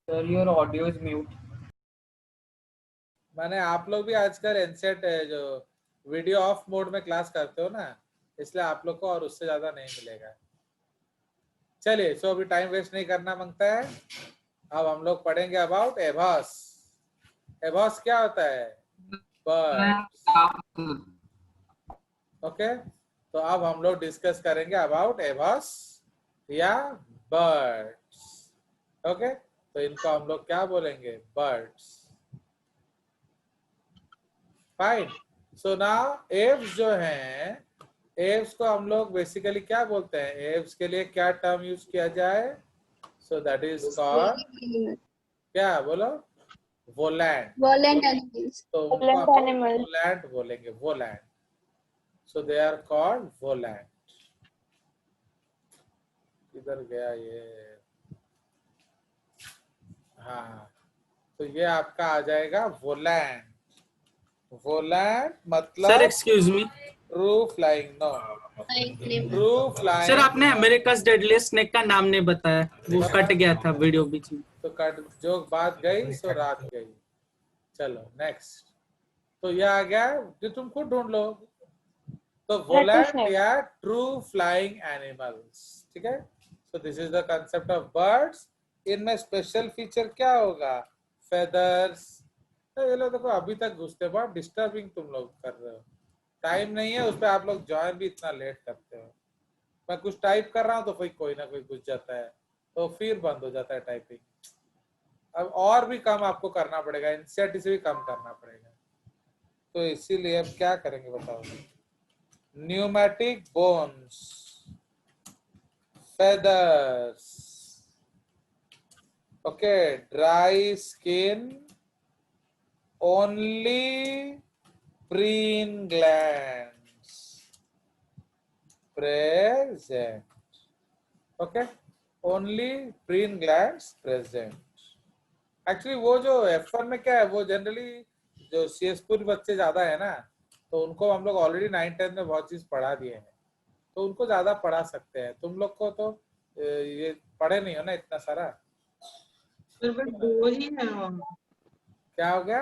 Sir, your audio is mute. मैंने आप लोग भी आजकल एनसेट जो वीडियो ऑफ मोड में क्लास करते हो ना, इसलिए आप लोग को और उससे ज्यादा नहीं मिलेगा। चलिए, सो अभी टाइम वेस्ट नहीं करना मांगता है। अब हम लोग पढ़ेंगे अबाउट एभास। एभास क्या होता है? बर्ड्स। ओके, तो अब हम लोग डिस्कस करेंगे अबाउट एभास या बर्ड्स। ओके, तो इनको हम लोग क्या बोलेंगे? Birds. Fine. So now Aves जो हैं, एव्स को हम लोग बेसिकली क्या बोलते हैं? एव्स के लिए क्या टर्म यूज किया जाए? सो दैट इज कॉल्ड, क्या बोलो? वोलैंड। Volant animals. तो उनको हम लोग वोलैंड बोलेंगे, वोलैंड। सो दे आर कॉल्ड वोलैंड। किधर गया ये? हाँ, तो ये आपका आ जाएगा वोलैंड। वोलैंड मतलब sir excuse me true flying. No, true flying. Sir आपने अमेरिकास डेडलीस्ट स्नेक का नाम नहीं बताया, वो कट गया था वीडियो बीच में। तो कट जो बात गई सो रात गई। चलो नेक्स्ट। तो ये आ गया, जो तुम खुद ढूंढ लो। तो वोलैंड या ट्रू फ्लाइंग एनिमल्स, ठीक है। So this is the concept of birds. इनमें स्पेशल फीचर क्या होगा? फेदर्स। ये लोग देखो अभी तक घुसते, बहुत डिस्टर्बिंग तुम लोग कर रहे हो। टाइम नहीं है उस पर, आप लोग ज्वाइन भी इतना लेट करते हो। मैं कुछ टाइप कर रहा हूँ तो कोई ना कोई घुस जाता है, तो फिर बंद हो जाता है टाइपिंग। अब और भी कम आपको करना पड़ेगा, इंसेट से भी कम करना पड़ेगा। तो इसीलिए अब क्या करेंगे बताओ? Pneumatic bones, feathers, okay, dry skin, only preen glands present, okay, only preen glands present. Actually वो जो F1 में क्या है, वो जनरली जो CSपुर बच्चे ज्यादा है ना, तो उनको हम लोग ऑलरेडी 9-10 में बहुत चीज पढ़ा दिए हैं, तो उनको ज्यादा पढ़ा सकते हैं। तुम लोग को तो ये पढ़े नहीं हो ना इतना सारा। सर बस दो ही है क्या हो गया?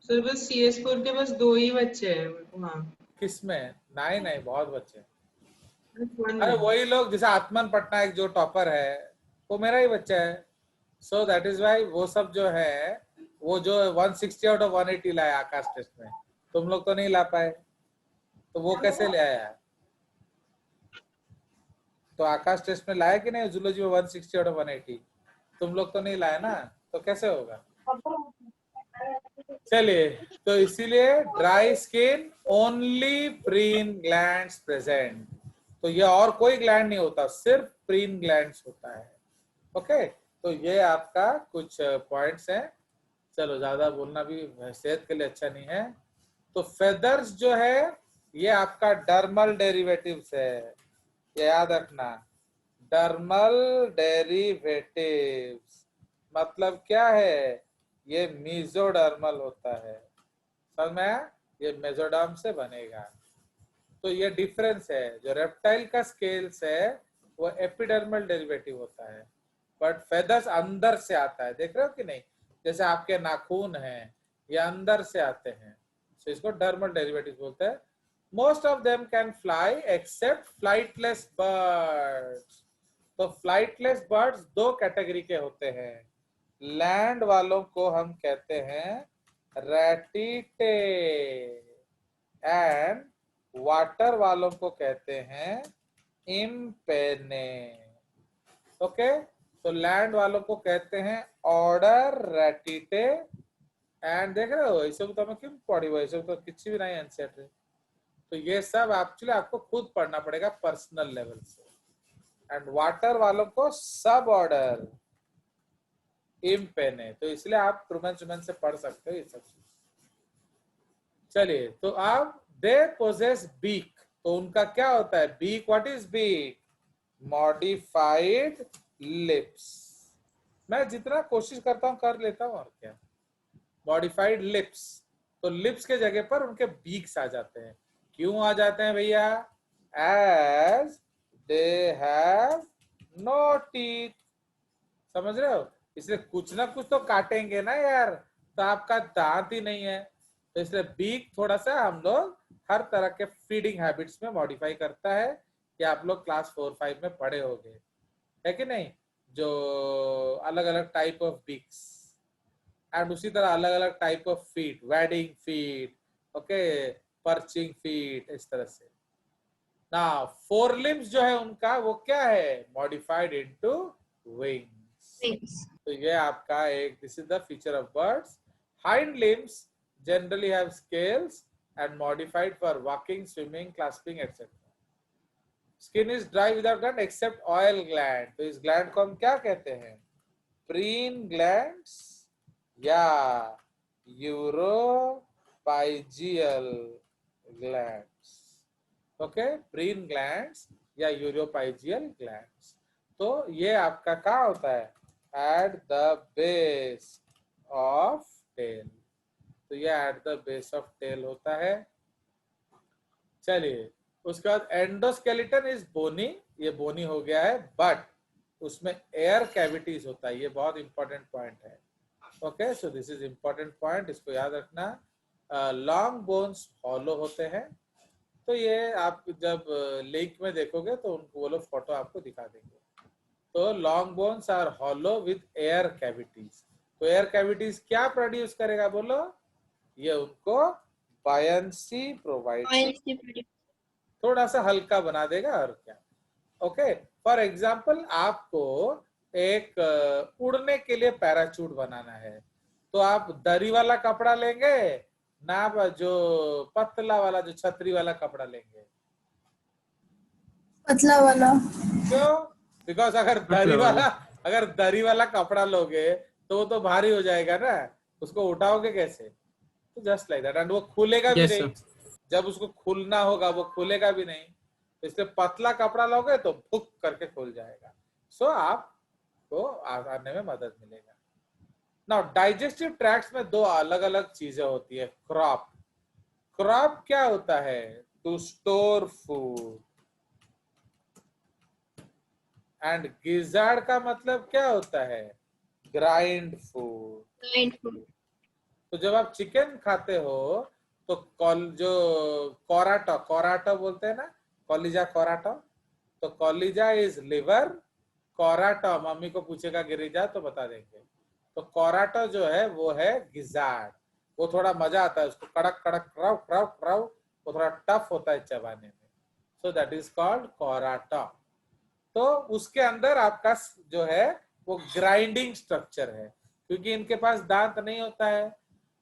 सर बस CS4 के बस 2 ही बच्चे हैं वहाँ। किसमें? नहीं, बहुत बच्चे। F1 अरे में। वही लोग, जैसे आत्मन पटनायक जो टॉपर है, वो मेरा ही बच्चा है। सो दैट इज वाई वो सब जो है, वो जो 160 आउट ऑफ 180 लाया आकाश टेस्ट में, तुम लोग तो नहीं ला पाए, तो वो कैसे ले आया? तो आकाश टेस्ट में लाया कि नहीं जूलॉजी में 160 आउट ऑफ 180? तुम लोग तो नहीं लाए ना, तो कैसे होगा? चलिए, तो इसीलिए dry skin, only preen glands present. तो ये और कोई ग्लैंड नहीं होता, सिर्फ प्रीन ग्लैंड्स होता है। ओके, तो ये आपका कुछ पॉइंट्स हैं। चलो, ज्यादा बोलना भी सेहत के लिए अच्छा नहीं है। तो फेदर्स जो है, ये आपका डर्मल डेरिवेटिव्स है, ये याद रखना। डर्मल डेरिवेटिव्स मतलब क्या है? ये मीजोडर्मल होता है, समझ में आया? ये मेसोडर्म से बनेगा। तो ये डिफरेंस है। जो रेप्टाइल का स्केल्स है वो एपिडर्मल डेरिवेटिव होता है, बट फेदर्स अंदर से आता है। देख रहे हो कि नहीं? जैसे आपके नाखून हैं, ये अंदर से आते हैं, तो इसको डर्मल डेरिवेटिव बोलते हैं। Most of them can fly except flightless birds. तो फ्लाइटलेस बर्ड्स दो कैटेगरी के होते हैं। लैंड वालों को हम कहते हैं रैटिटे, एंड वाटर वालों को कहते हैं इम्पेने। ओके, तो लैंड वालों को कहते हैं ऑर्डर रैटिटे। एंड देख रहे हो, ये सब तो मैं क्यों पढ़ी हुआ, ये सब तो किसी भी नहीं आंसर है। तो ये सब एक्चुअली आपको खुद पढ़ना पड़ेगा पर्सनल लेवल से। एंड वाटर वालों को सब ऑर्डर इम्पेने। तो इसलिए आप ट्रूमन से पढ़ सकते हो ये सब चीज। चलिए, तो आप दे पोजेस बीक। तो उनका क्या होता है? Beak, what is beak? Modified lips. मैं जितना कोशिश करता हूं कर लेता हूं, और क्या। मॉडिफाइड लिप्स, तो लिप्स के जगह पर उनके बीक्स आ जाते हैं। क्यों आ जाते हैं भैया? As they have no teeth. समझ रहे हो? इसलिए कुछ ना कुछ तो काटेंगे ना यार, तो आपका दांत ही नहीं है, तो इसलिए बीक थोड़ा सा हम लोग हर तरह के फीडिंग हैबिट्स में मॉडिफाई करता है, कि आप लोग क्लास 4-5 में पढ़े होंगे, है कि नहीं, जो अलग अलग टाइप ऑफ बीक्स एंड उसी तरह अलग अलग type of feet, wedding feet, okay, perching feet, इस तरह से ना। फोर लिम्स जो है उनका वो क्या है, मॉडिफाइड इनटू विंग्स। तो ये आपका एक, this is the feature of birds. Hind limbs generally have scales and modified for walking, swimming, clasping etcetera. Skin is dry without gland except oil gland. तो इस ग्लैंड को हम क्या कहते हैं, प्रीन ग्लैंड्स या uropygial glands. Okay, preen glands या uropygial glands. तो ये आपका क्या होता है, at the base of tail. तो ये at the base of tail होता है। चलिए, उसके बाद एंडोस्केलेटन इज बोनी, ये बोनी हो गया है, बट उसमें एयर कैविटीज होता है, ये बहुत इंपॉर्टेंट पॉइंट है। Okay, so this is important point, इसको याद रखना। लॉन्ग बोन्स हॉलो होते हैं। तो ये आप जब लिंक में देखोगे तो उनको वो लोग फोटो आपको दिखा देंगे। तो long bones are hollow with air cavities. तो एयर कैविटीज क्या प्रोड्यूस करेगा बोलो, ये उनको बायंसी प्रोवाइड, थोड़ा सा हल्का बना देगा, और क्या। ओके, फॉर एग्जाम्पल आपको एक उड़ने के लिए पैराचूट बनाना है, तो आप दरी वाला कपड़ा लेंगे ना, आप जो पतला वाला जो छतरी वाला कपड़ा लेंगे, पतला वाला। क्यों, बिकॉज अगर दरी वाला कपड़ा लोगे तो वो तो भारी हो जाएगा ना, उसको उठाओगे कैसे। तो जस्ट लाइक दैट, एंड वो खुलेगा भी नहीं, जब उसको खुलना होगा वो खुलेगा भी नहीं, इसलिए पतला कपड़ा लोगे तो फुक करके खुल जाएगा। सो आपको आने में मदद मिलेगा। नाउ डाइजेस्टिव ट्रैक्ट्स में दो अलग अलग चीजें होती है। क्रॉप, क्रॉप क्या होता है, to store food, and gizzard का मतलब क्या होता है, ग्राइंड फूड। तो जब आप चिकन खाते हो तो जो कोराटो, कोराटो बोलते हैं ना, कॉलिजा कोराटो, तो कॉलिजा इज लिवर, कोराटो मम्मी को पूछेगा गिरिजा तो बता देंगे। तो कोराटो जो है वो है गिजार्ड, वो थोड़ा मजा आता है उसको, कड़क कड़क क्राउ क्राउ क्राउ, वो थोड़ा टफ होता है चबाने में, सो दैट इज कॉल्ड कोराटो। तो उसके अंदर आपका जो है वो ग्राइंडिंग स्ट्रक्चर है, क्योंकि इनके पास दांत नहीं होता है।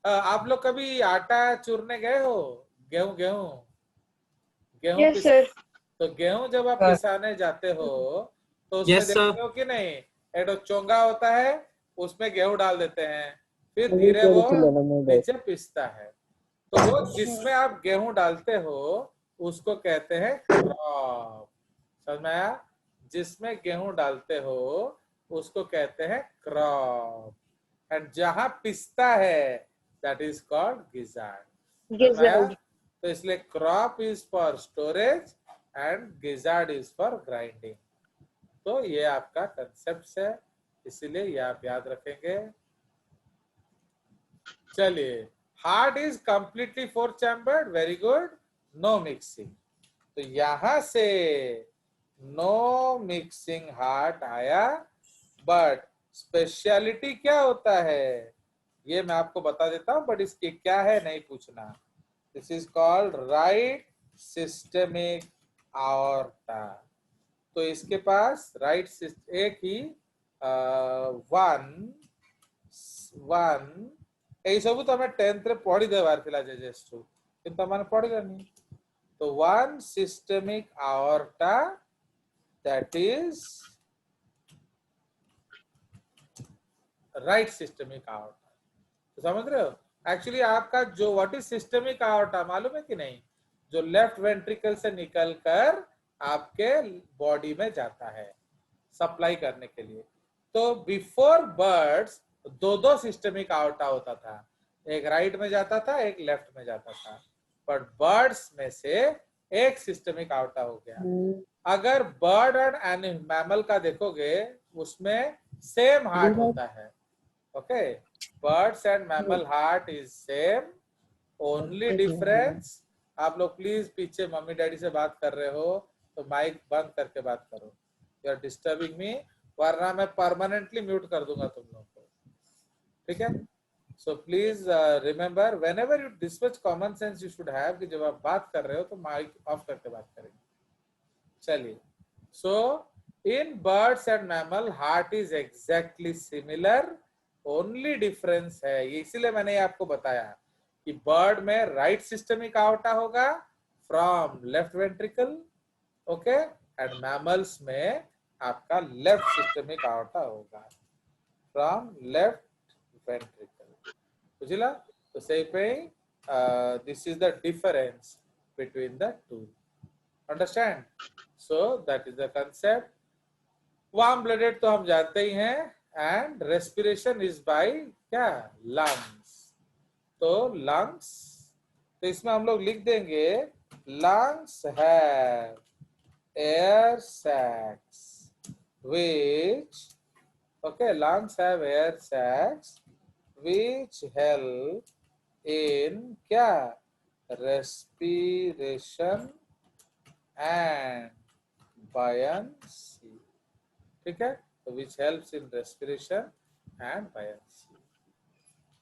आप लोग कभी आटा चूरने गए हो, गेहूं गेहूं गेहूं Yes, sir. तो गेहूं जब आप पिसाने जाते हो तो उसमें देखते हो कि नहीं, एक चोंगा होता है, उसमें गेहूं डाल देते हैं, फिर धीरे वो नीचे पिसता है। तो वो जिसमें आप गेहूं डालते हो उसको कहते हैं क्रॉप। समझ में आया, जिसमें गेहूं डालते हो उसको कहते हैं क्रॉप, एंड जहां पिसता है दैट इज कॉल्ड गिजार्ड। तो इसलिए crop is for storage and gizzard is for grinding. तो ये आपका कंसेप्ट है, इसीलिए ये आप याद रखेंगे। चलिए, heart is completely 4 chambered, very good, no mixing. तो यहां से नो मिक्सिंग हार्ट आया, बट स्पेशलिटी क्या होता है ये मैं आपको बता देता हूं, बट इसके क्या है नहीं पूछना। This is called right systemic aorta. तो इसके पास राइट एक ही वन यही सब तो हमें 10th रे पढ़ी देवार थिला जेजेस्टू, किंतु हमने पढ़िलानी। तो one systemic aorta, that is right systemic aorta. तो समझ रहे हो, एक्चुअली आपका जो व्हाट इज सिस्टमिक आवर्टा मालूम है कि नहीं, जो लेफ्ट वेंट्रिकल से निकलकर आपके बॉडी में जाता है सप्लाई करने के लिए। तो बिफोर बर्ड्स दो सिस्टमिक आवर्टा होता था, एक राइट में जाता था एक लेफ्ट में जाता था, बट बर्ड्स में से एक सिस्टमिक आवर्टा हो गया। अगर बर्ड एंड मैमल का देखोगे उसमें सेम हार्ट होता है, okay, birds and mammal heart is same, only difference, आप लोग प्लीज पीछे मम्मी डैडी से बात कर रहे हो तो माइक बंद करके बात करो, यू आर डिस्टर्बिंग मी, वरना मैं परमानेंटली म्यूट कर दूंगा तुम लोगों को, ठीक है। So please remember, when ever you this much common sense you should have कि जब आप बात कर रहे हो तो माइक ऑफ करके बात करेंगे। चलिए, so in birds and mammal heart is exactly similar, only difference है, ये इसीलिए मैंने आपको बताया कि बर्ड में राइट सिस्टमिक आउटा होगा from left ventricle, okay, and mammals में आपका लेफ्ट सिस्टमिक आउटा होगा फ्रॉम लेफ्ट वेंट्रिकल, बुझिला। तो सही पे this is the difference between the two, understand. So that is the concept. Warm blooded तो हम जानते ही हैं, एंड रेस्पिरेशन इज बाय क्या, लंग्स, तो लंग्स, तो इसमें हम लोग लिख देंगे lungs have air sacs which, okay, lungs have air sacs which help in क्या, respiration and buoyancy, ठीक है, तो which helps in respiration and buoyancy।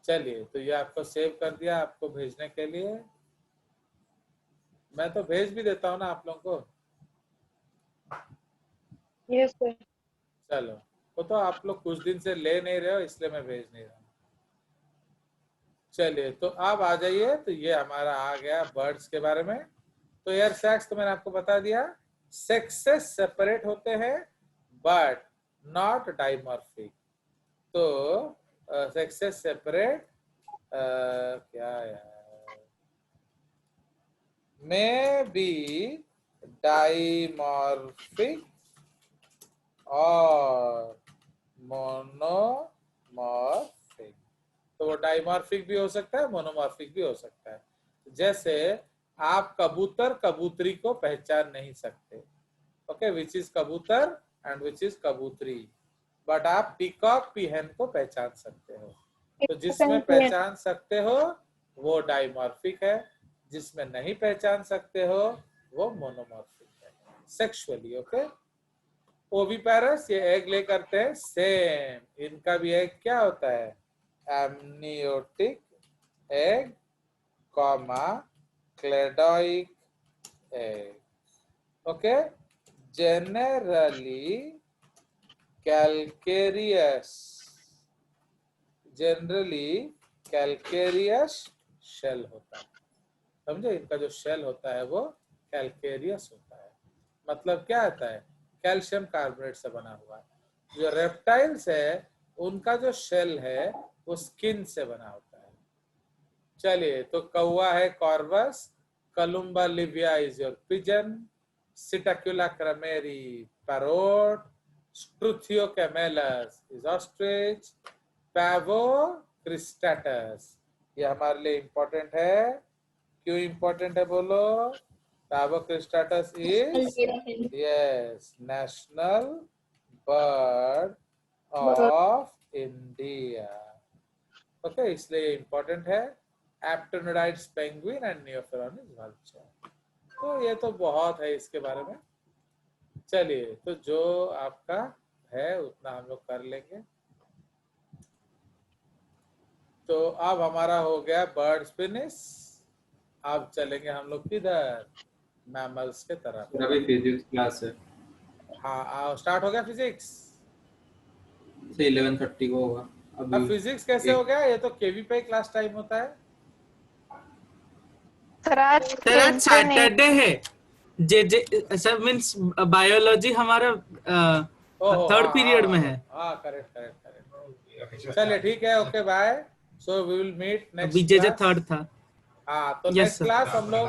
चलिए, तो ये आपको सेव कर दिया आपको भेजने के लिए, मैं तो भेज भी देता हूँ ना आप लोगों को। Yes sir. चलो, वो तो आप लोग कुछ दिन से ले नहीं रहे हो इसलिए मैं भेज नहीं रहा हूँ। चलिए, तो अब आ जाइए, तो ये हमारा आ गया बर्ड्स के बारे में। तो एयर सैक्स तो मैंने आपको बता दिया, सेक्सेस सेपरेट होते हैं बट नॉट डाइमॉर्फिक, तो सेक्सेस सेपरेट क्या यार, मे बी डाइमॉर्फिक और मोनोमॉर्फिक, तो वो डाइमॉर्फिक भी हो सकता है, मोनोमॉर्फिक भी हो सकता है। जैसे आप कबूतर कबूतरी को पहचान नहीं सकते, ओके, विच इज कबूतर एंड विच इज कबूतरी, बट आप पीकॉक पीहन को पहचान सकते हो, तो जिसमें पहचान सकते हो वो डाइमॉर्फिक है, जिसमें नहीं पहचान सकते हो वो मोनोमॉर्फिक है सेक्सुअली, ओके। ओविपेरस, ये एग ले करते हैं, सेम, इनका भी एग क्या होता है, amniotic egg, comma cleidoic egg, okay. Generally calcareous, shell होता है, समझे, इनका जो शेल होता है वो कैलकेरियस होता है, मतलब क्या आता है, कैल्शियम कार्बोनेट से बना हुआ है। जो रेप्टाइल्स है उनका जो शेल है वो स्किन से बना होता है। चलिए, तो कौवा है Corvus, Columba livia is your pigeon, Psittacula krameri parrot, Struthio camelus is ostrich, Pavo cristatus, ये हमारे लिए इंपॉर्टेंट है, क्यों इंपॉर्टेंट है बोलो, Pavo cristatus is yes national bird of India, okay, इसलिए इंपॉर्टेंट है। Aptenodytes penguin and Neophron vulture, तो ये तो बहुत है इसके बारे में। चलिए, तो जो आपका है उतना हम लोग कर लेंगे। तो अब हमारा हो गया बर्ड्स फिनिश, अब चलेंगे हम लोग किधर, मैमल्स के तरफ। अभी फिजिक्स क्लास है, हाँ, स्टार्ट हो गया फिजिक्स, 11:30 को होगा। अब फिजिक्स कैसे हो गया, ये तो केवी पे क्लास टाइम होता है। सर आज सैटरडे है, जे सब मींस बायोलॉजी हमारा थर्ड पीरियड में है। हाँ, करेक्ट। चलिए, ठीक है, okay, bye, so we will meet next अभी जे क्लास। थर्ड था। हाँ, तो Yes, नेक्स्ट sir. क्लास हम लोग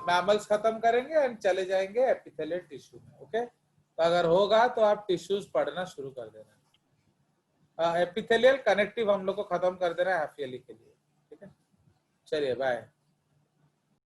मैमल्स खत्म करेंगे एंड चले जाएंगे एपिथेलियल टिश्यू में, ओके। तो अगर होगा तो आप टिश्यूज पढ़ना शुरू कर देना, एपिथेलियल कनेक्टिव हम लोग को खत्म कर देना है हाफ ईयरली के लिए, ठीक है। चलिए, बाय।